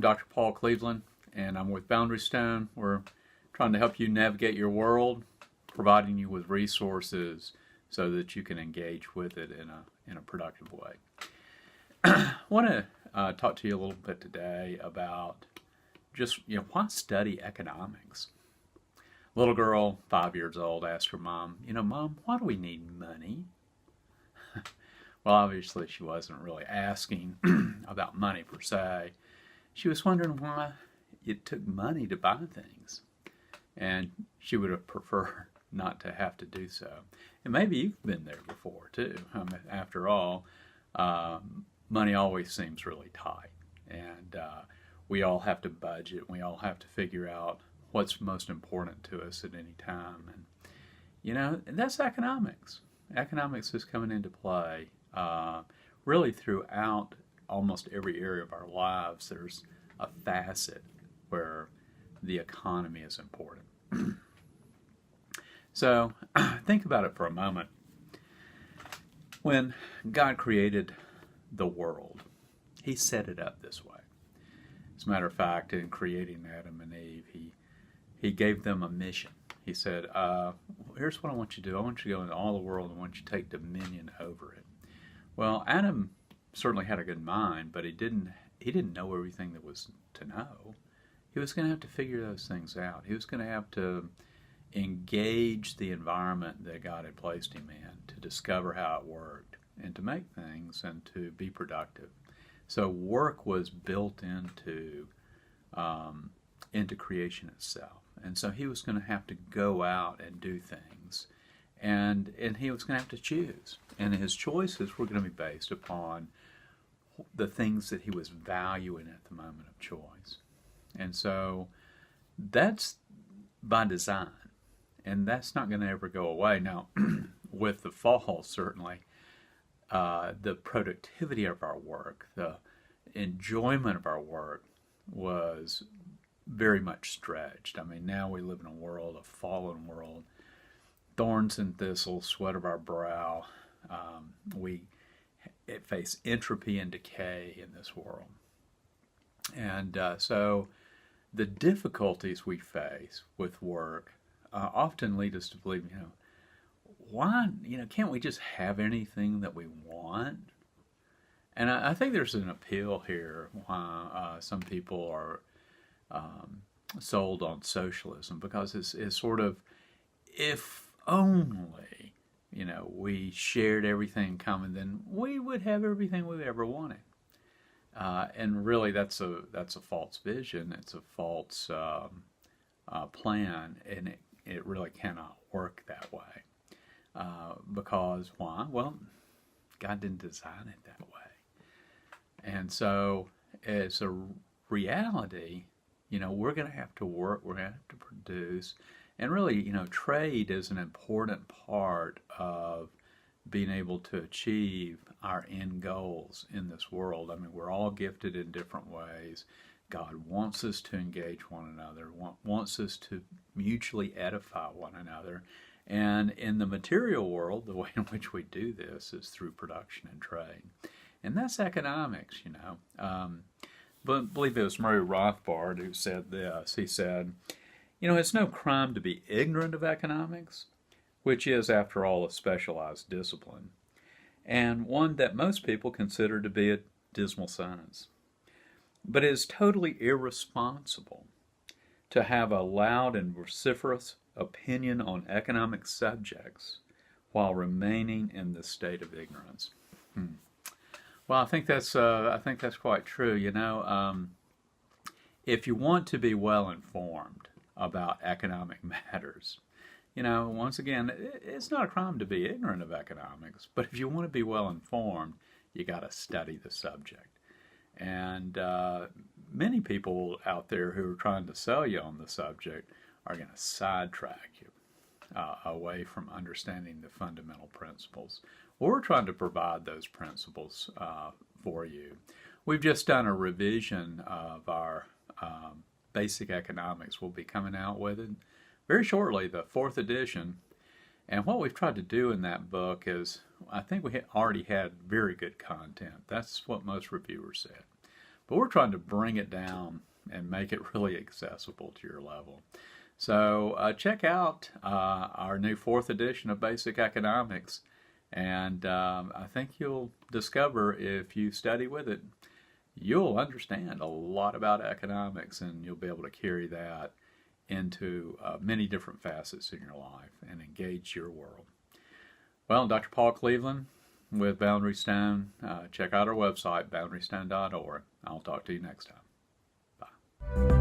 Dr. Paul Cleveland, and I'm with Boundary Stone. We're trying to help you navigate your world, providing you with resources so that you can engage with it in a productive way. I want to talk to you a little bit today about just, why study economics? A little girl, 5 years old, asked her mom, Mom, why do we need money? Well, obviously she wasn't really asking about money per se. She was wondering why it took money to buy things. And she would have preferred not to have to do so. And maybe you've been there before too. After all, money always seems really tight. And we all have to budget. We all have to figure out what's most important to us at any time. And, that's economics. Economics is coming into play really throughout almost every area of our lives. There's a facet where the economy is important. So think about it for a moment. When God created the world, He set it up this way. As a matter of fact, in creating Adam and Eve, He gave them a mission. He said, here's what I want you to do. I want you to go into all the world and I want you to take dominion over it. Well, Adam certainly had a good mind, but he didn't know everything there was to know. He was going to have to figure those things out. He was going to have to engage the environment that God had placed him in to discover how it worked and to make things and to be productive. So work was built into creation itself. And so he was going to have to go out and do things. And he was going to have to choose. And his choices were going to be based upon the things that he was valuing at the moment of choice. And so that's by design. And that's not going to ever go away. Now, with the fall, certainly, the productivity of our work, the enjoyment of our work was very much stretched. I mean, now we live in a world, a fallen world, thorns and thistles, sweat of our brow. We face entropy and decay in this world. And so the difficulties we face with work often lead us to believe, why, can't we just have anything that we want? And I think there's an appeal here why some people are sold on socialism, because it's sort of, if only, we shared everything in common, then we would have everything we ever wanted. And really, that's a false vision. It's a false plan, and it really cannot work that way. Because why? Well, God didn't design it that way. And so, as a reality, we're going to have to work, we're going to have to produce. And really, trade is an important part of being able to achieve our end goals in this world. I mean, we're all gifted in different ways. God wants us to engage one another, wants us to mutually edify one another. And in the material world, the way in which we do this is through production and trade. And that's economics, But I believe it was Murray Rothbard who said this. He said, it's no crime to be ignorant of economics, which is, after all, a specialized discipline, and one that most people consider to be a dismal science. But it is totally irresponsible to have a loud and vociferous opinion on economic subjects while remaining in the state of ignorance. Well, I think that's quite true. If you want to be well informed about economic matters, once again, it's not a crime to be ignorant of economics, but if you want to be well informed, you got to study the subject. And many people out there who are trying to sell you on the subject are going to sidetrack you away from understanding the fundamental principles. We're trying to provide those principles for you. We've just done a revision of our basic economics. We'll be coming out with it very shortly, the 4th edition. And what we've tried to do in that book is, I think we already had very good content. That's what most reviewers said. but we're trying to bring it down and make it really accessible to your level. So check out our new 4th edition of Basic Economics, and I think you'll discover, if you study with it, you'll understand a lot about economics, and you'll be able to carry that into many different facets in your life and engage your world. Well, I'm Dr. Paul Cleveland with Boundary Stone. Check out our website, boundarystone.org. I'll talk to you next time. Bye.